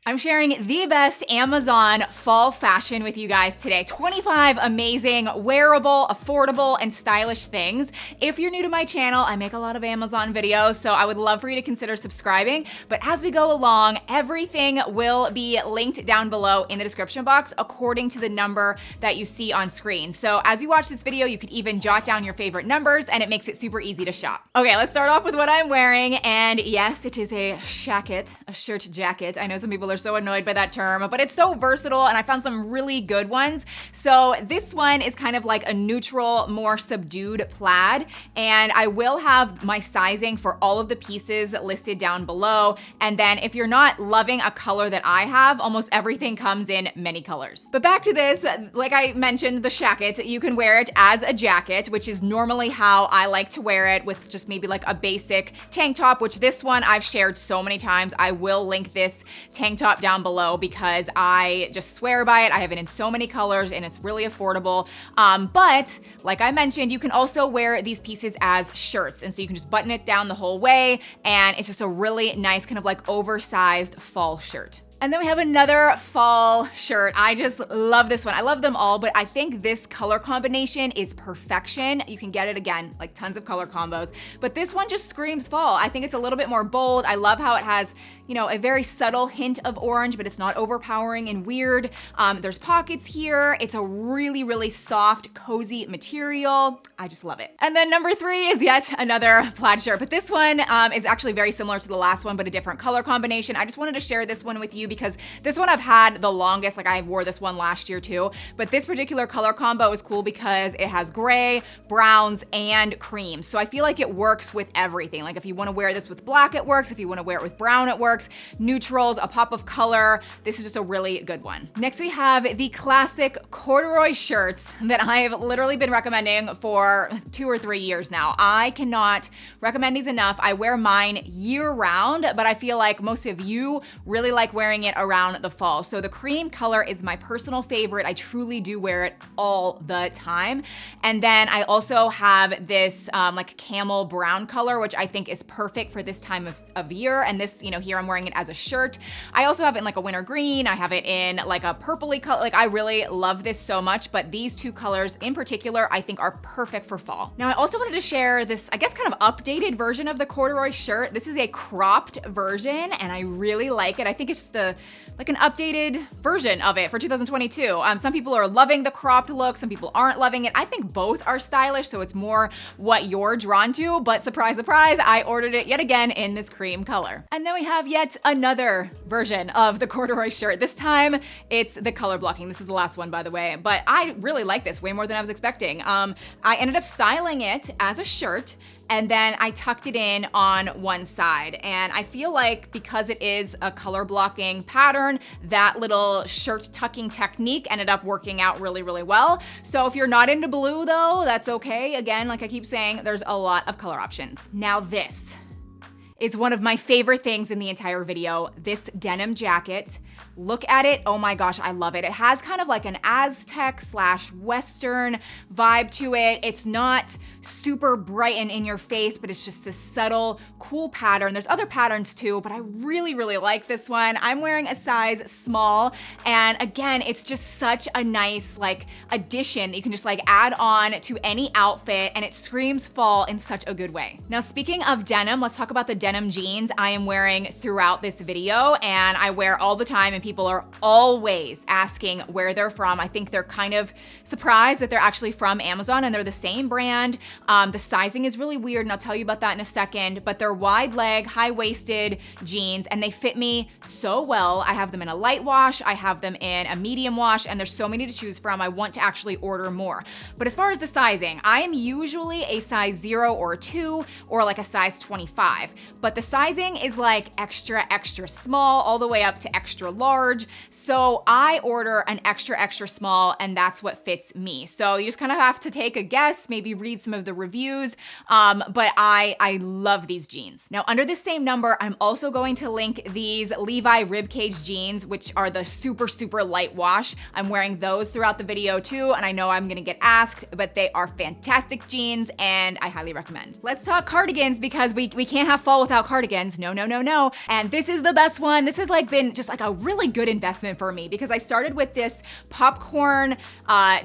I'm sharing the best Amazon fall fashion with you guys today. 25 amazing, wearable, affordable, and stylish things. If you're new to my channel, I make a lot of Amazon videos, so I would love for you to consider subscribing. But as we go along, everything will be linked down below in the description box according to the number that you see on screen. So as you watch this video, you could even jot down your favorite numbers and it makes it super easy to shop. Okay, let's start off with what I'm wearing. And yes, it is a jacket, a shirt jacket. I know some people are so annoyed by that term, but it's so versatile and I found some really good ones. So this one is kind of like a neutral, more subdued plaid, and I will have my sizing for all of the pieces listed down below. And then if you're not loving a color that I have, almost everything comes in many colors. But back to this, like I mentioned, the jacket, you can wear it as a jacket, which is normally how I like to wear it, with just maybe like a basic tank top, which this one I've shared so many times. I will link this tank top down below because I just swear by it. I have it in so many colors and it's really affordable. But like I mentioned, you can also wear these pieces as shirts. And so you can just button it down the whole way. And it's just a really nice kind of like oversized fall shirt. And then we have another fall shirt. I just love this one. I love them all, but I think this color combination is perfection. You can get it again, like tons of color combos, but this one just screams fall. I think it's a little bit more bold. I love how it has, you know, a very subtle hint of orange, but it's not overpowering and weird. There's pockets here. It's a really, really soft, cozy material. I just love it. And then number 3 is yet another plaid shirt, but this one is actually very similar to the last one, but a different color combination. I just wanted to share this one with you because this one I've had the longest. Like I wore this one last year too, but this particular color combo is cool because it has gray, browns, and cream. So I feel like it works with everything. Like if you want to wear this with black, it works. If you want to wear it with brown, it works. Neutrals, a pop of color. This is just a really good one. Next we have the classic corduroy shirts that I have literally been recommending for 2 or 3 years now. I cannot recommend these enough. I wear mine year round, but I feel like most of you really like wearing it around the fall. So the cream color is my personal favorite. I truly do wear it all the time. And then I also have this like camel brown color, which I think is perfect for this time of year. And this, you know, here I'm wearing it as a shirt. I also have it in like a winter green. I have it in like a purpley color. Like I really love this so much, but these 2 colors in particular, I think are perfect for fall. Now I also wanted to share this, I guess, kind of updated version of the corduroy shirt. This is a cropped version and I really like it. I think it's just like an updated version of it for 2022. Some people are loving the cropped look, some people aren't loving it. I think both are stylish, so it's more what you're drawn to, but surprise, surprise, I ordered it yet again in this cream color. And then we have yet another version of the corduroy shirt. This time it's the color blocking. This is the last one, by the way, but I really like this way more than I was expecting. I ended up styling it as a shirt, and then I tucked it in on one side. And I feel like because it is a color blocking pattern, that little shirt tucking technique ended up working out really, really well. So if you're not into blue though, that's okay. Again, like I keep saying, there's a lot of color options. Now this is one of my favorite things in the entire video, this denim jacket. Look at it, oh my gosh, I love it. It has kind of like an Aztec / Western vibe to it. It's not super bright and in your face, but it's just this subtle, cool pattern. There's other patterns too, but I really, really like this one. I'm wearing a size small, and again, it's just such a nice like addition that you can just like add on to any outfit, and it screams fall in such a good way. Now, speaking of denim, let's talk about the denim jeans I am wearing throughout this video, and I wear all the time, and people are always asking where they're from. I think they're kind of surprised that they're actually from Amazon and they're the same brand. The sizing is really weird, and I'll tell you about that in a second, but they're wide leg, high-waisted jeans, and they fit me so well. I have them in a light wash, I have them in a medium wash, and there's so many to choose from. I want to actually order more. But as far as the sizing, I am usually a size 0 or 2 or like a size 25, but the sizing is like extra, extra small all the way up to extra large. So I order an extra, extra small, and that's what fits me. So you just kind of have to take a guess, maybe read some of the reviews, but I love these jeans. Now, under the same number, I'm also going to link these Levi ribcage jeans, which are the super, super light wash. I'm wearing those throughout the video too, and I know I'm gonna get asked, but they are fantastic jeans, and I highly recommend. Let's talk cardigans, because we can't have fall without without cardigans. No, no, no, no. And this is the best one. This has like been just like a really good investment for me because I started with this popcorn,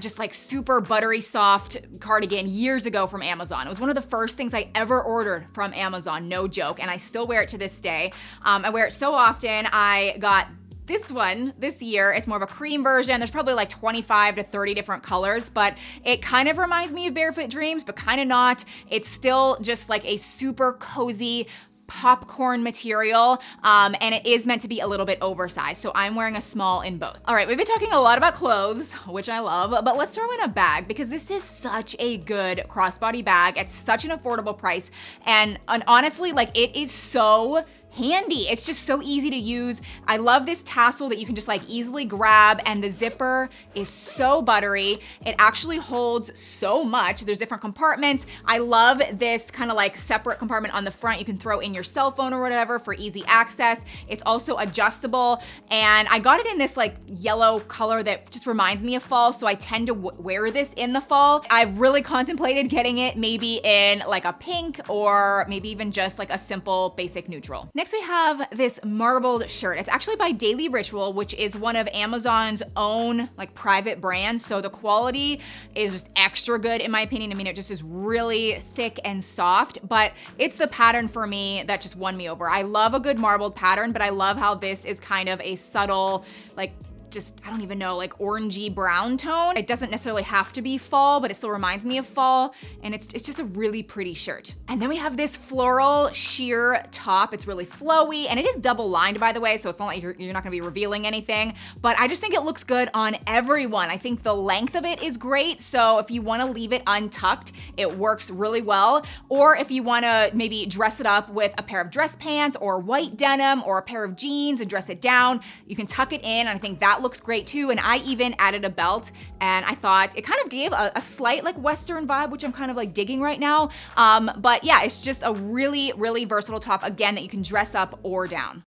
just like super buttery soft cardigan years ago from Amazon. It was one of the first things I ever ordered from Amazon, no joke. And I still wear it to this day. I wear it so often. I got this one this year. It's more of a cream version. There's probably like 25 to 30 different colors, but it kind of reminds me of Barefoot Dreams, but kind of not. It's still just like a super cozy popcorn material, and it is meant to be a little bit oversized. So I'm wearing a small in both. All right, we've been talking a lot about clothes, which I love, but let's throw in a bag because this is such a good crossbody bag at such an affordable price. And honestly, like it is so handy. It's just so easy to use. I love this tassel that you can just like easily grab, and the zipper is so buttery. It actually holds so much. There's different compartments. I love this kind of like separate compartment on the front. You can throw in your cell phone or whatever for easy access. It's also adjustable, and I got it in this like yellow color that just reminds me of fall, so I tend to wear this in the fall. I've really contemplated getting it maybe in like a pink or maybe even just like a simple basic neutral. Next we have this marbled shirt. It's actually by Daily Ritual, which is one of Amazon's own like private brands. So the quality is just extra good in my opinion. I mean, it just is really thick and soft, but it's the pattern for me that just won me over. I love a good marbled pattern, but I love how this is kind of a subtle, like just, I don't even know, like orangey brown tone. It doesn't necessarily have to be fall, but it still reminds me of fall. And it's just a really pretty shirt. And then we have this floral sheer top. It's really flowy, and it is double lined, by the way, so it's not like you're not gonna be revealing anything, but I just think it looks good on everyone. I think the length of it is great. So if you wanna leave it untucked, it works really well. Or if you wanna maybe dress it up with a pair of dress pants or white denim or a pair of jeans and dress it down, you can tuck it in, and I think that looks great too. And I even added a belt, and I thought it kind of gave a slight like Western vibe, which I'm kind of like digging right now. But yeah, it's just a really, really versatile top, again, that you can dress up or down.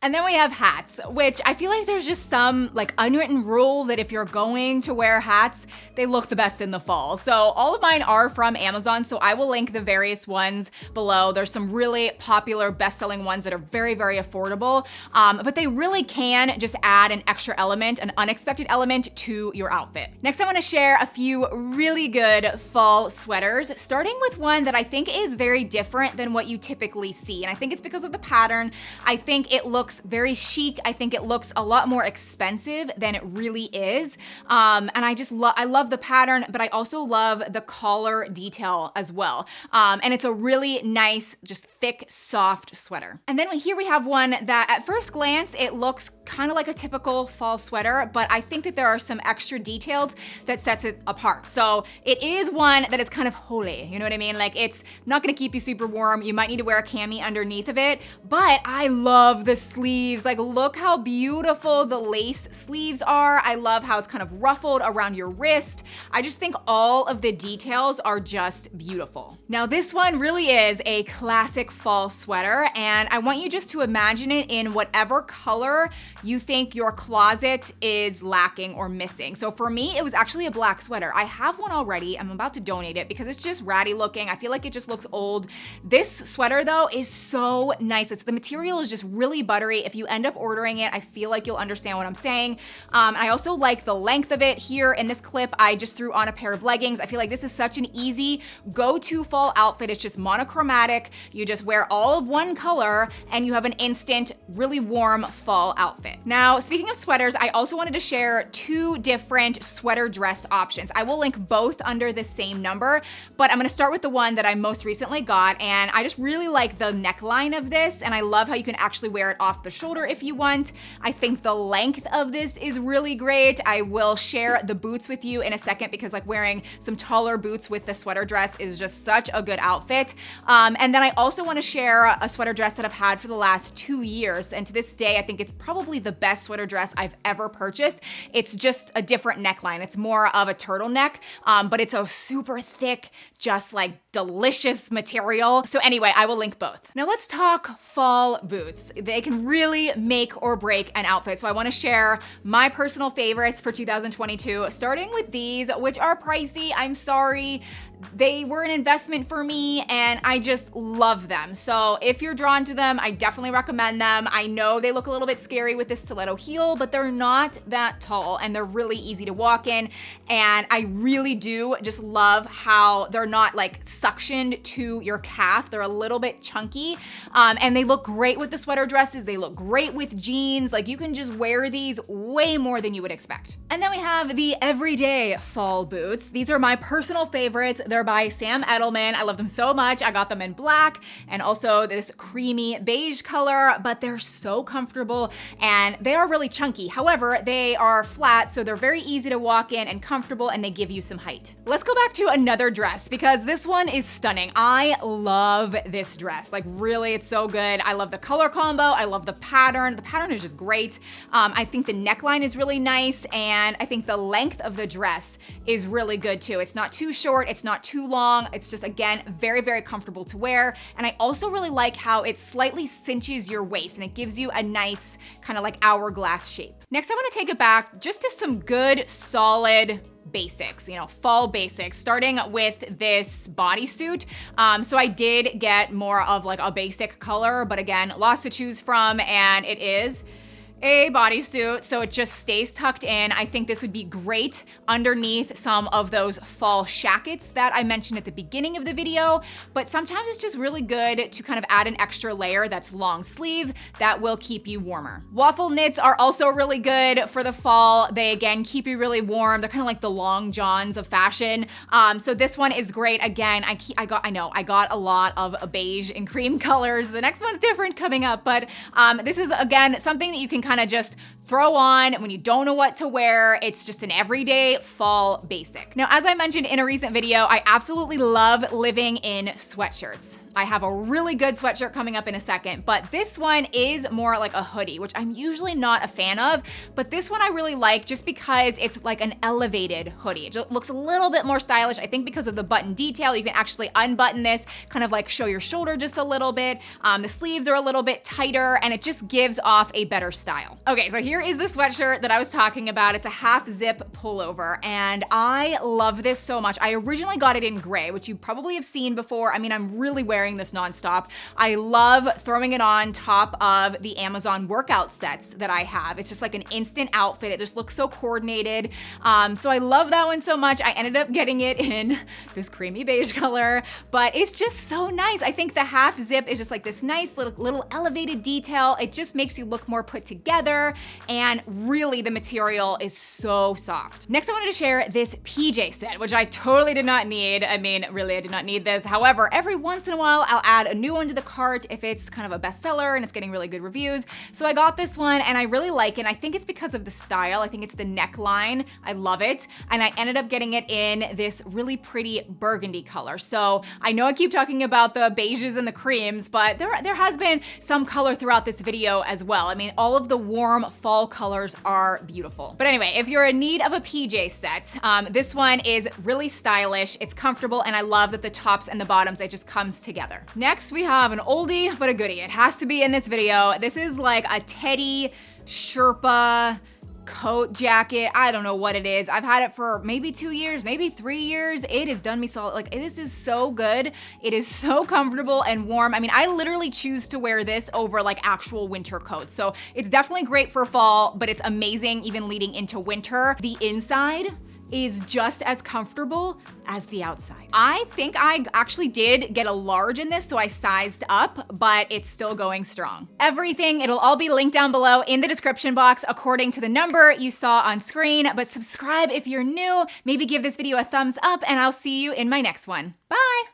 And then we have hats, which I feel like there's just some like unwritten rule that if you're going to wear hats, they look the best in the fall. So all of mine are from Amazon, so I will link the various ones below. There's some really popular best-selling ones that are very, very affordable, but they really can just add an extra element, an unexpected element to your outfit. Next, I wanna share a few really good fall sweaters, starting with one that I think is very different than what you typically see. And I think it's because of the pattern. I think it looks very chic. I think it looks a lot more expensive than it really is. And I love the pattern, but I also love the collar detail as well. And it's a really nice, just thick, soft sweater. And then here we have one that at first glance, it looks kind of like a typical fall sweater, but I think that there are some extra details that sets it apart. So it is one that is kind of holy, you know what I mean? Like it's not gonna keep you super warm. You might need to wear a cami underneath of it, but I love the sleeves. Like look how beautiful the lace sleeves are. I love how it's kind of ruffled around your wrist. I just think all of the details are just beautiful. Now this one really is a classic fall sweater, and I want you just to imagine it in whatever color you think your closet is lacking or missing. So for me, it was actually a black sweater. I have one already. I'm about to donate it because it's just ratty looking. I feel like it just looks old. This sweater though is so nice. The material is just really buttery. If you end up ordering it, I feel like you'll understand what I'm saying. I also like the length of it. Here in this clip, I just threw on a pair of leggings. I feel like this is such an easy go-to fall outfit. It's just monochromatic. You just wear all of one color and you have an instant, really warm fall outfit. Now, speaking of sweaters, I also wanted to share two different sweater dress options. I will link both under the same number, but I'm gonna start with the one that I most recently got, and I just really like the neckline of this, and I love how you can actually wear it off the shoulder if you want. I think the length of this is really great. I will share the boots with you in a second because like wearing some taller boots with the sweater dress is just such a good outfit. And then I also wanna share a sweater dress that I've had for the last 2 years, and to this day, I think it's probably the best sweater dress I've ever purchased. It's just a different neckline. It's more of a turtleneck, but it's a super thick, just like delicious material. So anyway, I will link both. Now let's talk fall boots. They can really make or break an outfit. So I wanna share my personal favorites for 2022, starting with these, which are pricey. I'm sorry. They were an investment for me and I just love them. So if you're drawn to them, I definitely recommend them. I know they look a little bit scary with this stiletto heel, but they're not that tall and they're really easy to walk in. And I really do just love how they're not like suctioned to your calf. They're a little bit chunky and they look great with the sweater dresses. They look great with jeans. Like you can just wear these way more than you would expect. And then we have the everyday fall boots. These are my personal favorites. They're by Sam Edelman. I love them so much. I got them in black and also this creamy beige color, but they're so comfortable and they are really chunky. However, they are flat, so they're very easy to walk in and comfortable and they give you some height. Let's go back to another dress because this one is stunning. I love this dress. Like really, it's so good. I love the color combo. I love the pattern. The pattern is just great. I think the neckline is really nice and I think the length of the dress is really good too. It's not too short. It's not too long. It's just, again, very, very comfortable to wear. And I also really like how it slightly cinches your waist and it gives you a nice kind of like hourglass shape. Next, I want to take it back just to some good, solid basics, fall basics, starting with this bodysuit. So I did get more of like a basic color, but again, lots to choose from, and it is a bodysuit, so it just stays tucked in. I think this would be great underneath some of those fall shackets that I mentioned at the beginning of the video, but sometimes it's just really good to kind of add an extra layer that's long sleeve that will keep you warmer. Waffle knits are also really good for the fall. They, again, keep you really warm. They're kind of like the long johns of fashion. So this one is great. Again, I got a lot of beige and cream colors. The next one's different coming up, but this is, again, something that you can kind of just throw on when you don't know what to wear. It's just an everyday fall basic. Now, as I mentioned in a recent video, I absolutely love living in sweatshirts. I have a really good sweatshirt coming up in a second, but this one is more like a hoodie, which I'm usually not a fan of, but this one I really like just because it's like an elevated hoodie. It just looks a little bit more stylish. I think because of the button detail, you can actually unbutton this, kind of like show your shoulder just a little bit. The sleeves are a little bit tighter and it just gives off a better style. Okay, so here is the sweatshirt that I was talking about. It's a half zip pullover and I love this so much. I originally got it in gray, which you probably have seen before. I mean, I'm really wearing this nonstop. I love throwing it on top of the Amazon workout sets that I have. It's just like an instant outfit. It just looks so coordinated. So I love that one so much. I ended up getting it in this creamy beige color, but it's just so nice. I think the half zip is just like this nice little elevated detail. It just makes you look more put together, and really the material is so soft. Next, I wanted to share this PJ set, which I totally did not need. I mean, really, I did not need this. However, every once in a while, I'll add a new one to the cart if it's kind of a bestseller and it's getting really good reviews. So I got this one and I really like it. I think it's because of the style. I think it's the neckline. I love it. And I ended up getting it in this really pretty burgundy color. So I know I keep talking about the beiges and the creams, but there has been some color throughout this video as well. I mean, all of the warm fall colors are beautiful. But anyway, if you're in need of a PJ set, this one is really stylish. It's comfortable and I love that the tops and the bottoms, it just comes together. Next, we have an oldie but a goodie. It has to be in this video. This is like a Teddy Sherpa coat jacket. I don't know what it is. I've had it for maybe 2 years, maybe 3 years. It has done me solid. Like, this is so good. It is so comfortable and warm. I mean, I literally choose to wear this over like actual winter coats. So it's definitely great for fall, but it's amazing even leading into winter. The inside is just as comfortable as the outside. I think I actually did get a large in this, so I sized up, but it's still going strong. Everything, it'll all be linked down below in the description box according to the number you saw on screen, but subscribe if you're new, maybe give this video a thumbs up, and I'll see you in my next one. Bye!